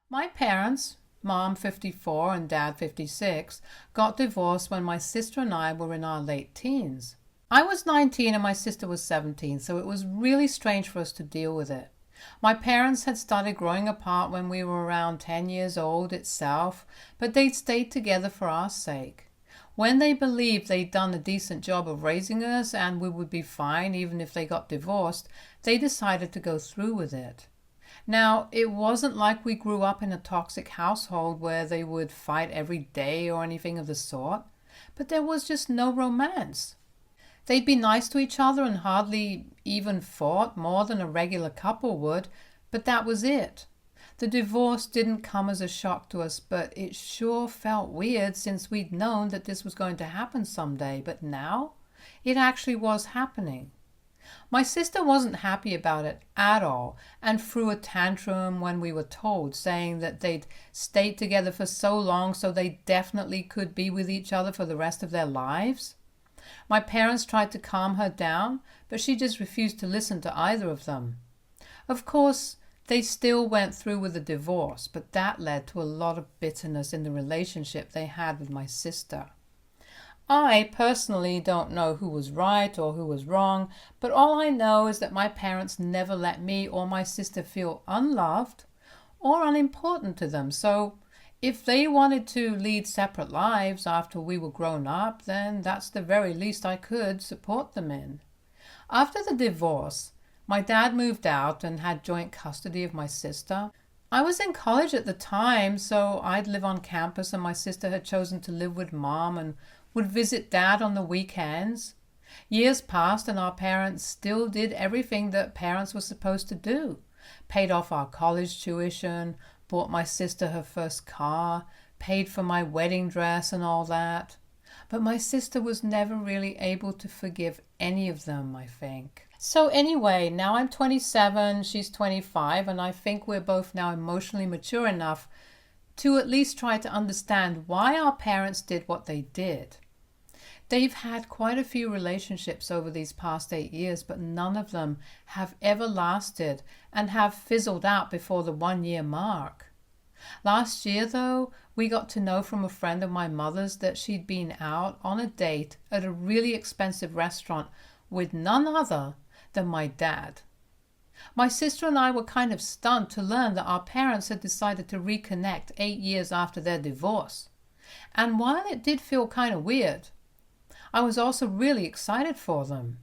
My parents, Mom 54 and Dad 56, got divorced when my sister and I were in our late teens. I was 19 and my sister was 17, so it was really strange for us to deal with it. My parents had started growing apart when we were around 10 years old itself, but they'd stayed together for our sake. When they believed they'd done a decent job of raising us and we would be fine even if they got divorced, they decided to go through with it. Now, it wasn't like we grew up in a toxic household where they would fight every day or anything of the sort, but there was just no romance. They'd be nice to each other and hardly even fought more than a regular couple would, but that was it. The divorce didn't come as a shock to us, but it sure felt weird since we'd known that this was going to happen someday, but now it actually was happening. My sister wasn't happy about it at all and threw a tantrum when we were told, saying that they'd stayed together for so long so they definitely could be with each other for the rest of their lives. My parents tried to calm her down, but she just refused to listen to either of them. Of course, they still went through with the divorce, but that led to a lot of bitterness in the relationship they had with my sister. I personally don't know who was right or who was wrong, but all I know is that my parents never let me or my sister feel unloved or unimportant to them. So if they wanted to lead separate lives after we were grown up, then that's the very least I could support them in. After the divorce, my dad moved out and had joint custody of my sister. I was in college at the time, so I'd live on campus, and my sister had chosen to live with Mom and would visit Dad on the weekends. Years passed and our parents still did everything that parents were supposed to do. Paid off our college tuition, bought my sister her first car, paid for my wedding dress and all that. But my sister was never really able to forgive any of them, I think. So anyway, now I'm 27, she's 25, and I think we're both now emotionally mature enough to at least try to understand why our parents did what they did. They've had quite a few relationships over these past 8 years, but none of them have ever lasted and have fizzled out before the 1 year mark. Last year, though, we got to know from a friend of my mother's that she'd been out on a date at a really expensive restaurant with none other than my dad. My sister and I were kind of stunned to learn that our parents had decided to reconnect 8 years after their divorce. And while it did feel kind of weird, I was also really excited for them.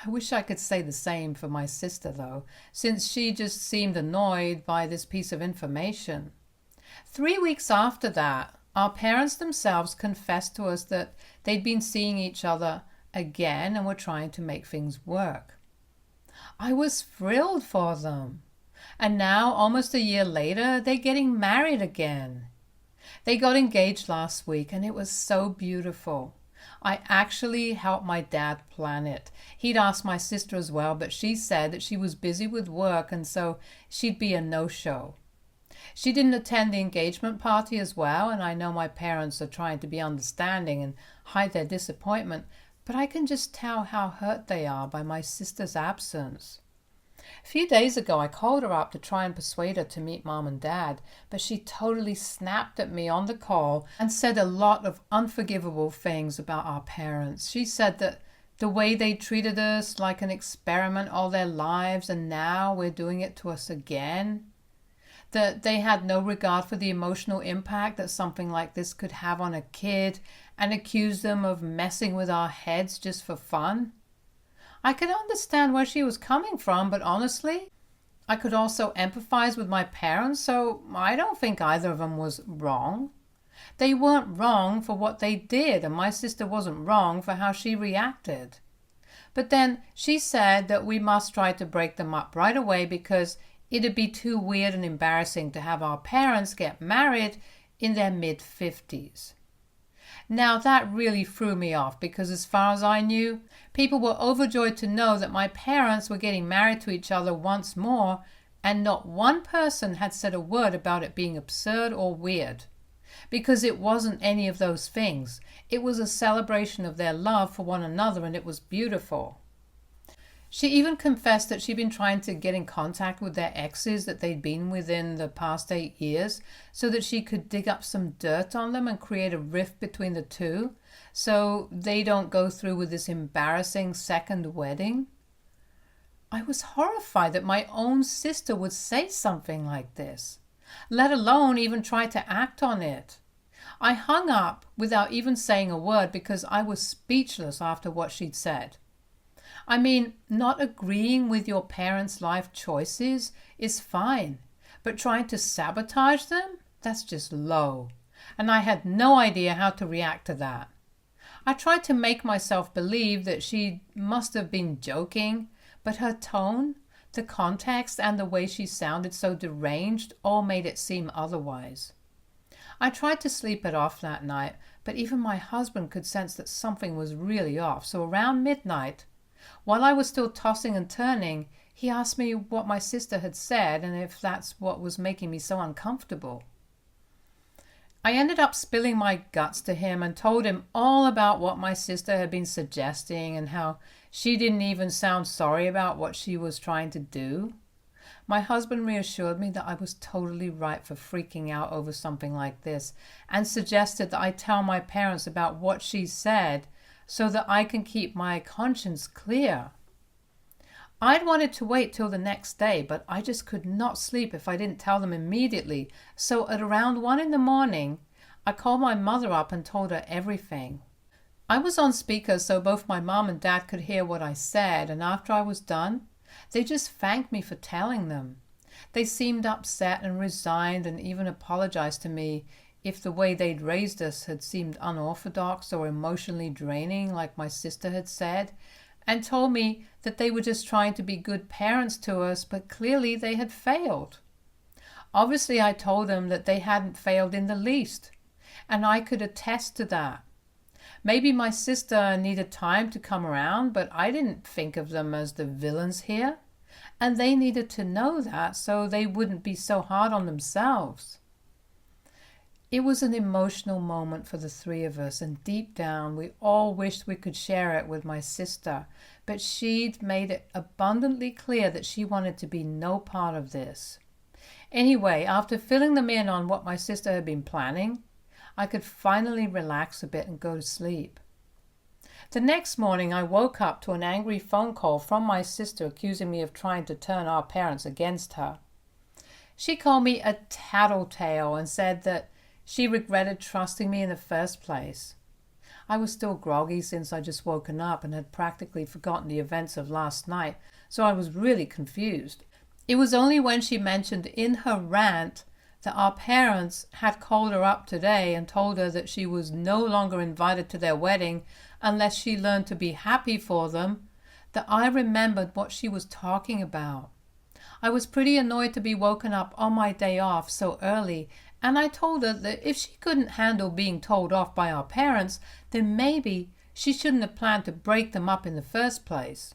I wish I could say the same for my sister, though, since she just seemed annoyed by this piece of information. 3 weeks after that, our parents themselves confessed to us that they'd been seeing each other again and were trying to make things work. I was thrilled for them. And now, almost a year later, they're getting married again. They got engaged last week and it was so beautiful. I actually helped my dad plan it. He'd asked my sister as well, but she said that she was busy with work and so she'd be a no-show. She didn't attend the engagement party as well, and I know my parents are trying to be understanding and hide their disappointment, but I can just tell how hurt they are by my sister's absence. A few days ago, I called her up to try and persuade her to meet Mom and Dad, but she totally snapped at me on the call and said a lot of unforgivable things about our parents. She said that the way they treated us like an experiment all their lives, and now we're doing it to us again. That they had no regard for the emotional impact that something like this could have on a kid, and accused them of messing with our heads just for fun. I could understand where she was coming from, but honestly, I could also empathize with my parents, so I don't think either of them was wrong. They weren't wrong for what they did, and my sister wasn't wrong for how she reacted. But then she said that we must try to break them up right away because it'd be too weird and embarrassing to have our parents get married in their mid-50s. Now that really threw me off because as far as I knew, people were overjoyed to know that my parents were getting married to each other once more, and not one person had said a word about it being absurd or weird. Because it wasn't any of those things. It was a celebration of their love for one another, and it was beautiful. She even confessed that she'd been trying to get in contact with their exes that they'd been with in the past 8 years so that she could dig up some dirt on them and create a rift between the two so they don't go through with this embarrassing second wedding. I was horrified that my own sister would say something like this, let alone even try to act on it. I hung up without even saying a word because I was speechless after what she'd said. I mean, not agreeing with your parents' life choices is fine, but trying to sabotage them? That's just low. And I had no idea how to react to that. I tried to make myself believe that she must have been joking, but her tone, the context, and the way she sounded so deranged all made it seem otherwise. I tried to sleep it off that night, but even my husband could sense that something was really off. So around midnight, while I was still tossing and turning, he asked me what my sister had said and if that's what was making me so uncomfortable. I ended up spilling my guts to him and told him all about what my sister had been suggesting and how she didn't even sound sorry about what she was trying to do. My husband reassured me that I was totally right for freaking out over something like this and suggested that I tell my parents about what she said so that I can keep my conscience clear. I'd wanted to wait till the next day, but I just could not sleep if I didn't tell them immediately. So at around 1 a.m, I called my mother up and told her everything. I was on speaker so both my mom and dad could hear what I said, and after I was done, they just thanked me for telling them. They seemed upset and resigned and even apologized to me if the way they'd raised us had seemed unorthodox or emotionally draining, like my sister had said, and told me that they were just trying to be good parents to us, but clearly they had failed. Obviously, I told them that they hadn't failed in the least, and I could attest to that. Maybe my sister needed time to come around, but I didn't think of them as the villains here, and they needed to know that so they wouldn't be so hard on themselves. It was an emotional moment for the three of us, and deep down we all wished we could share it with my sister, but she'd made it abundantly clear that she wanted to be no part of this. Anyway, after filling them in on what my sister had been planning, I could finally relax a bit and go to sleep. The next morning I woke up to an angry phone call from my sister accusing me of trying to turn our parents against her. She called me a tattletale and said that she regretted trusting me in the first place. I was still groggy since I'd just woken up and had practically forgotten the events of last night, so I was really confused. It was only when she mentioned in her rant that our parents had called her up today and told her that she was no longer invited to their wedding unless she learned to be happy for them, that I remembered what she was talking about. I was pretty annoyed to be woken up on my day off so early, and I told her that if she couldn't handle being told off by our parents, then maybe she shouldn't have planned to break them up in the first place.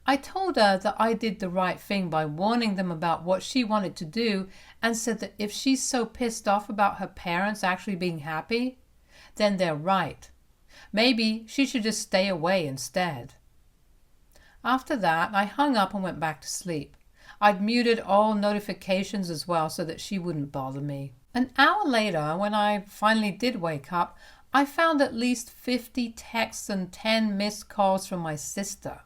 I told her that I did the right thing by warning them about what she wanted to do, and said that if she's so pissed off about her parents actually being happy, then they're right. Maybe she should just stay away instead. After that, I hung up and went back to sleep. I'd muted all notifications as well so that she wouldn't bother me. An hour later, when I finally did wake up, I found at least 50 texts and 10 missed calls from my sister.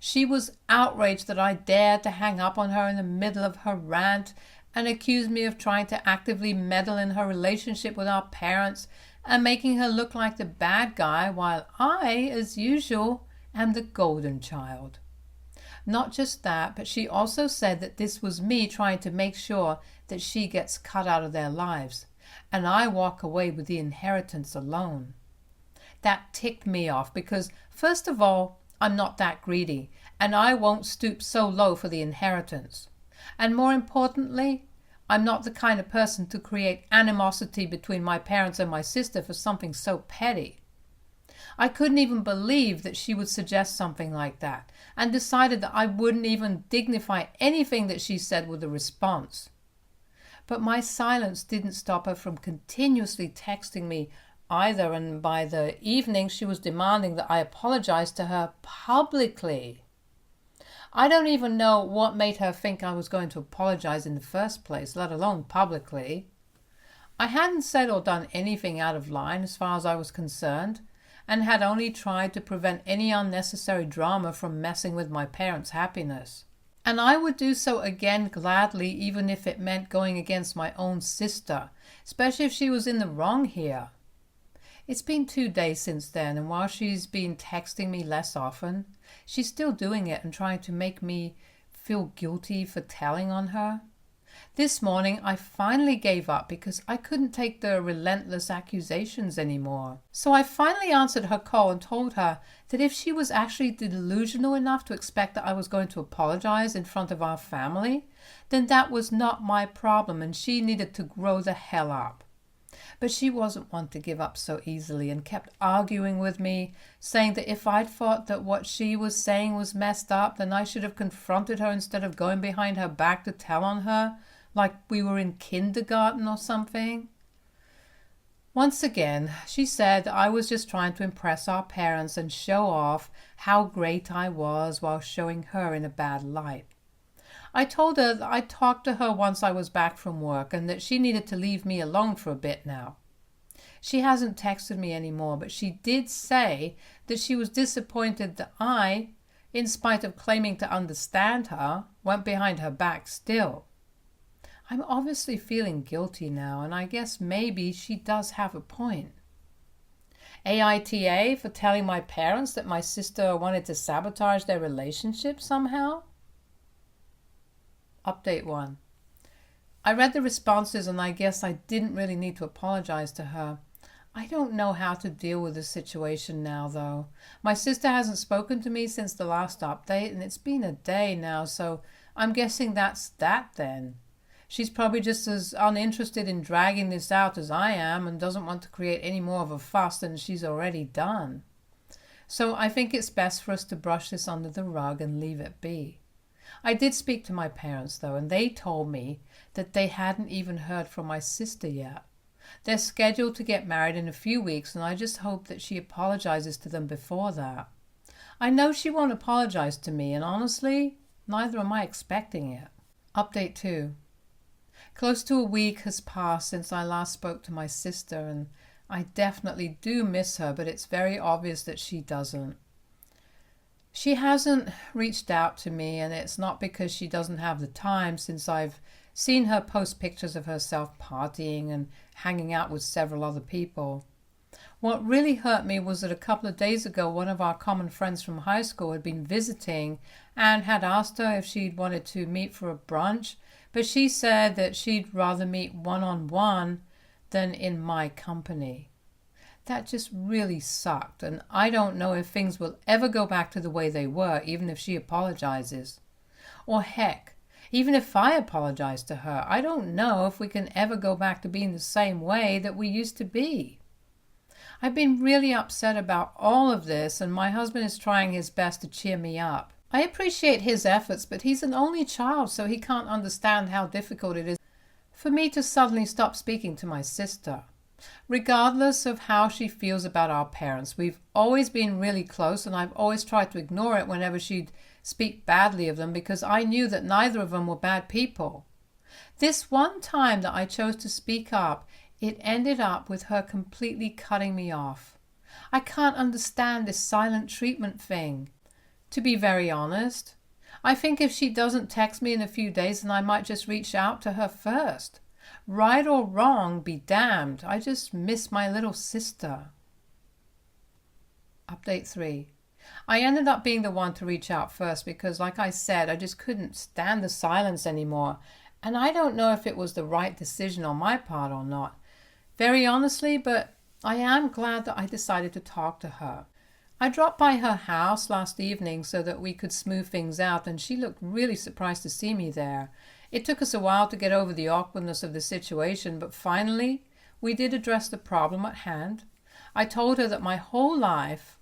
She was outraged that I dared to hang up on her in the middle of her rant and accused me of trying to actively meddle in her relationship with our parents and making her look like the bad guy while I, as usual, am the golden child. Not just that, but she also said that this was me trying to make sure that she gets cut out of their lives, and I walk away with the inheritance alone. That ticked me off because, first of all, I'm not that greedy, and I won't stoop so low for the inheritance. And more importantly, I'm not the kind of person to create animosity between my parents and my sister for something so petty. I couldn't even believe that she would suggest something like that, and decided that I wouldn't even dignify anything that she said with a response. But my silence didn't stop her from continuously texting me either, and by the evening she was demanding that I apologize to her publicly. I don't even know what made her think I was going to apologize in the first place, let alone publicly. I hadn't said or done anything out of line as far as I was concerned, and had only tried to prevent any unnecessary drama from messing with my parents' happiness. And I would do so again gladly, even if it meant going against my own sister, especially if she was in the wrong here. It's been 2 days since then, and while she's been texting me less often, she's still doing it and trying to make me feel guilty for telling on her. This morning I finally gave up because I couldn't take the relentless accusations anymore. So I finally answered her call and told her that if she was actually delusional enough to expect that I was going to apologize in front of our family, then that was not my problem and she needed to grow the hell up. But she wasn't one to give up so easily and kept arguing with me, saying that if I'd thought that what she was saying was messed up, then I should have confronted her instead of going behind her back to tell on her, like we were in kindergarten or something. Once again, she said I was just trying to impress our parents and show off how great I was while showing her in a bad light. I told her that I'd talked to her once I was back from work and that she needed to leave me alone for a bit now. She hasn't texted me anymore, but she did say that she was disappointed that I, in spite of claiming to understand her, went behind her back still. I'm obviously feeling guilty now, and I guess maybe she does have a point. AITA for telling my parents that my sister wanted to sabotage their relationship somehow? Update 1. I read the responses and I guess I didn't really need to apologize to her. I don't know how to deal with this situation now, though. My sister hasn't spoken to me since the last update, and it's been a day now, so I'm guessing that's that then. She's probably just as uninterested in dragging this out as I am and doesn't want to create any more of a fuss than she's already done. So I think it's best for us to brush this under the rug and leave it be. I did speak to my parents, though, and they told me that they hadn't even heard from my sister yet. They're scheduled to get married in a few weeks, and I just hope that she apologizes to them before that. I know she won't apologize to me, and honestly, neither am I expecting it. Update 2. Close to a week has passed since I last spoke to my sister, and I definitely do miss her, but it's very obvious that she doesn't. She hasn't reached out to me, and it's not because she doesn't have the time, since I've seen her post pictures of herself partying and hanging out with several other people. What really hurt me was that a couple of days ago, one of our common friends from high school had been visiting and had asked her if she'd wanted to meet for a brunch, but she said that she'd rather meet one-on-one than in my company. That just really sucked, and I don't know if things will ever go back to the way they were, even if she apologizes. Or heck, even if I apologize to her, I don't know if we can ever go back to being the same way that we used to be. I've been really upset about all of this, and my husband is trying his best to cheer me up. I appreciate his efforts, but he's an only child, so he can't understand how difficult it is for me to suddenly stop speaking to my sister. Regardless of how she feels about our parents, we've always been really close, and I've always tried to ignore it whenever she'd speak badly of them because I knew that neither of them were bad people. This one time that I chose to speak up, it ended up with her completely cutting me off. I can't understand this silent treatment thing. To be very honest, I think if she doesn't text me in a few days, then I might just reach out to her first. Right or wrong, be damned. I just miss my little sister. Update 3. I ended up being the one to reach out first because, like I said, I just couldn't stand the silence anymore. And I don't know if it was the right decision on my part or not. Very honestly, but I am glad that I decided to talk to her. I dropped by her house last evening so that we could smooth things out, and she looked really surprised to see me there. It took us a while to get over the awkwardness of the situation, but finally we did address the problem at hand. I told her that my whole life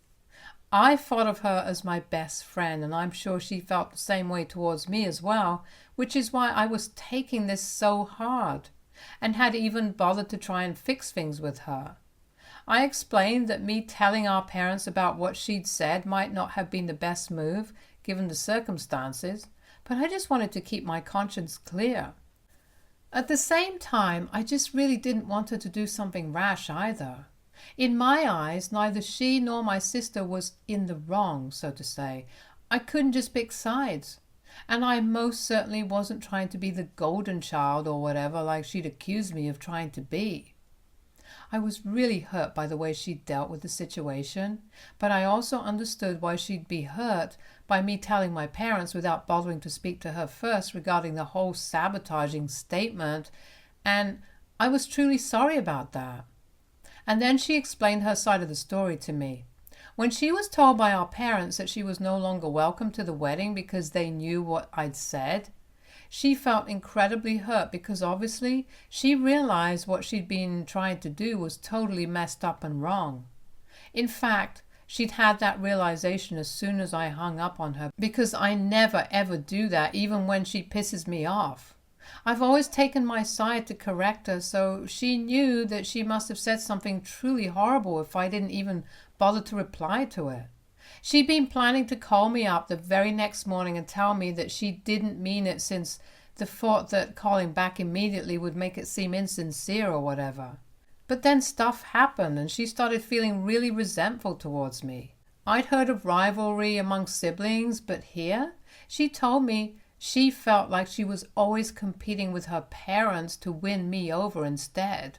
I thought of her as my best friend, and I'm sure she felt the same way towards me as well, which is why I was taking this so hard and had even bothered to try and fix things with her. I explained that me telling our parents about what she'd said might not have been the best move, given the circumstances, but I just wanted to keep my conscience clear. At the same time, I just really didn't want her to do something rash either. In my eyes, neither she nor my sister was in the wrong, so to say. I couldn't just pick sides. And I most certainly wasn't trying to be the golden child or whatever like she'd accused me of trying to be. I was really hurt by the way she dealt with the situation, but I also understood why she'd be hurt by me telling my parents without bothering to speak to her first regarding the whole sabotaging statement, and I was truly sorry about that. And then she explained her side of the story to me. When she was told by our parents that she was no longer welcome to the wedding because they knew what I'd said, she felt incredibly hurt because obviously she realized what she'd been trying to do was totally messed up and wrong. In fact, she'd had that realization as soon as I hung up on her, because I never ever do that even when she pisses me off. I've always taken my side to correct her, so she knew that she must have said something truly horrible if I didn't even bother to reply to it. She'd been planning to call me up the very next morning and tell me that she didn't mean it, since the thought that calling back immediately would make it seem insincere or whatever. But then stuff happened and she started feeling really resentful towards me. I'd heard of rivalry among siblings, but here she told me she felt like she was always competing with her parents to win me over instead.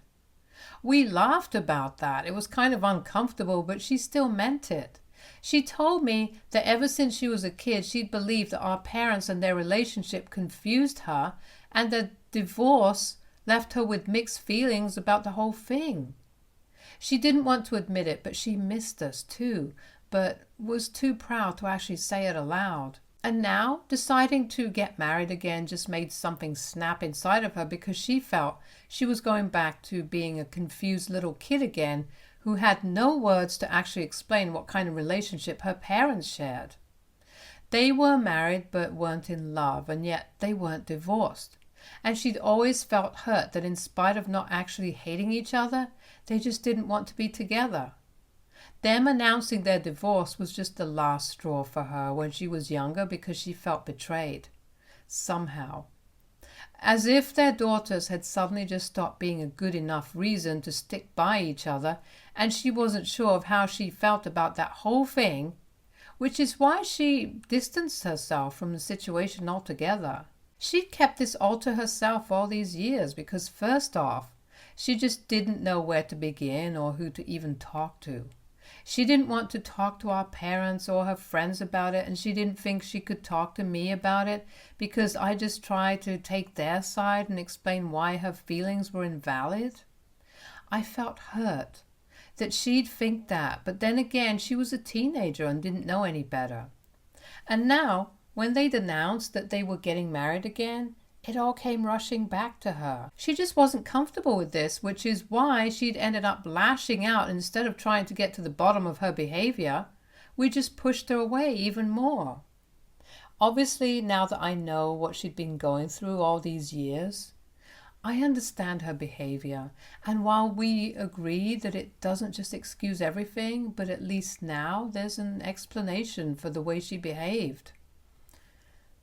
We laughed about that. It was kind of uncomfortable, but she still meant it. She told me that ever since she was a kid, she'd believed that our parents and their relationship confused her, and that divorce left her with mixed feelings about the whole thing. She didn't want to admit it, but she missed us too, but was too proud to actually say it aloud. And now, deciding to get married again just made something snap inside of her, because she felt she was going back to being a confused little kid again who had no words to actually explain what kind of relationship her parents shared. They were married but weren't in love, and yet they weren't divorced. And she'd always felt hurt that in spite of not actually hating each other, they just didn't want to be together. Them announcing their divorce was just the last straw for her when she was younger, because she felt betrayed. Somehow. As if their daughters had suddenly just stopped being a good enough reason to stick by each other, and she wasn't sure of how she felt about that whole thing, which is why she distanced herself from the situation altogether. She'd kept this all to herself all these years because, first off, she just didn't know where to begin or who to even talk to. She didn't want to talk to our parents or her friends about it, and she didn't think she could talk to me about it because I just tried to take their side and explain why her feelings were invalid. I felt hurt that she'd think that, but then again, she was a teenager and didn't know any better. And now, when they'd announced that they were getting married again, it all came rushing back to her. She just wasn't comfortable with this, which is why she'd ended up lashing out. Instead of trying to get to the bottom of her behavior, we just pushed her away even more. Obviously, now that I know what she'd been going through all these years, I understand her behavior. And while we agree that it doesn't just excuse everything, but at least now there's an explanation for the way she behaved.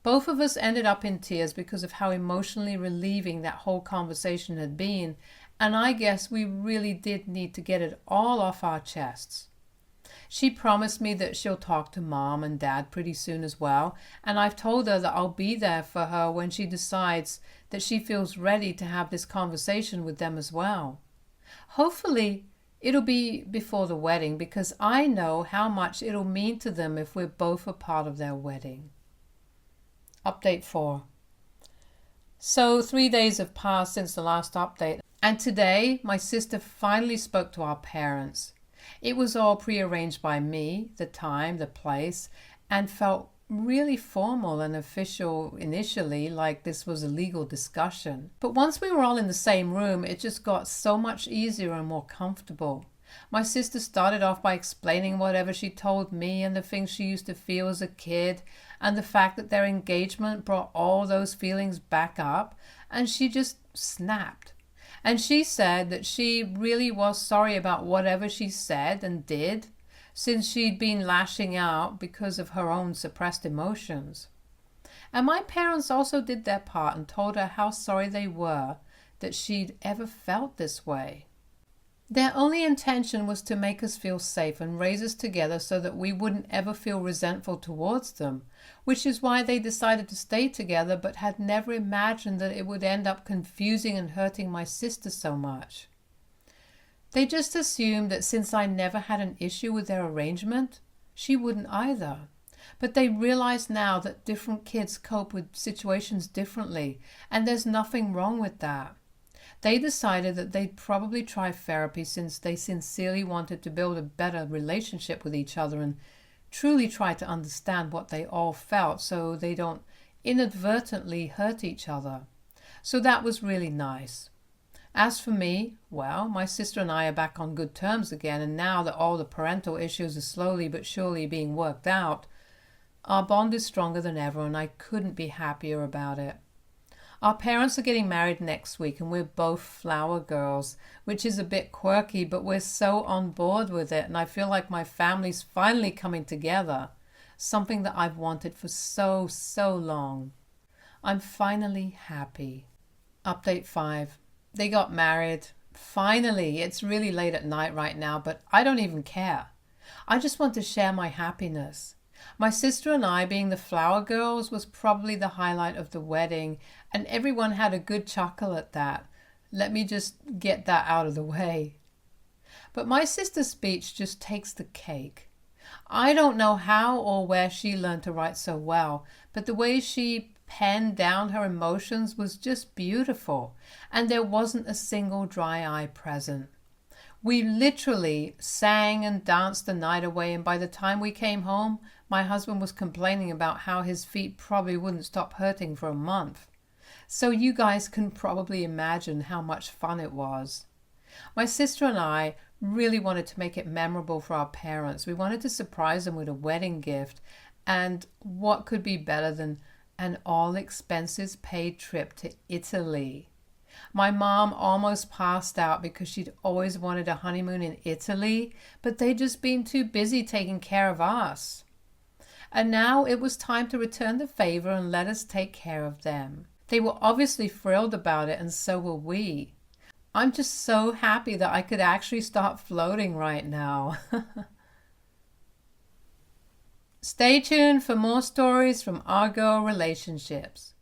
Both of us ended up in tears because of how emotionally relieving that whole conversation had been, and I guess we really did need to get it all off our chests. She promised me that she'll talk to Mom and Dad pretty soon as well, and I've told her that I'll be there for her when she decides that she feels ready to have this conversation with them as well. Hopefully, it'll be before the wedding, because I know how much it'll mean to them if we're both a part of their wedding. Update 4. So 3 days have passed since the last update, and today my sister finally spoke to our parents. It was all prearranged by me, the time, the place, and felt really formal and official initially, like this was a legal discussion. But once we were all in the same room, it just got so much easier and more comfortable. My sister started off by explaining whatever she told me and the things she used to feel as a kid, and the fact that their engagement brought all those feelings back up, and she just snapped. And she said that she really was sorry about whatever she said and did, since she'd been lashing out because of her own suppressed emotions. And my parents also did their part and told her how sorry they were that she'd ever felt this way. Their only intention was to make us feel safe and raise us together so that we wouldn't ever feel resentful towards them, which is why they decided to stay together but had never imagined that it would end up confusing and hurting my sister so much. They just assumed that since I never had an issue with their arrangement, she wouldn't either. But they realize now that different kids cope with situations differently, and there's nothing wrong with that. They decided that they'd probably try therapy since they sincerely wanted to build a better relationship with each other and truly try to understand what they all felt so they don't inadvertently hurt each other. So that was really nice. As for me, well, my sister and I are back on good terms again, and now that all the parental issues are slowly but surely being worked out, our bond is stronger than ever, and I couldn't be happier about it. Our parents are getting married next week, and we're both flower girls, which is a bit quirky, but we're so on board with it, and I feel like my family's finally coming together, something that I've wanted for so long. I'm finally happy. Update 5. They got married. Finally. It's really late at night right now, but I don't even care. I just want to share my happiness. My sister and I, being the flower girls, was probably the highlight of the wedding, and everyone had a good chuckle at that. Let me just get that out of the way. But my sister's speech just takes the cake. I don't know how or where she learned to write so well, but the way she penned down her emotions was just beautiful, and there wasn't a single dry eye present. We literally sang and danced the night away, and by the time we came home, my husband was complaining about how his feet probably wouldn't stop hurting for a month. So you guys can probably imagine how much fun it was. My sister and I really wanted to make it memorable for our parents. We wanted to surprise them with a wedding gift, and what could be better than an all-expenses-paid trip to Italy? My mom almost passed out because she'd always wanted a honeymoon in Italy, but they'd just been too busy taking care of us. And now it was time to return the favor and let us take care of them. They were obviously thrilled about it, and so were we. I'm just so happy that I could actually start floating right now. Stay tuned for more stories from our girl relationships.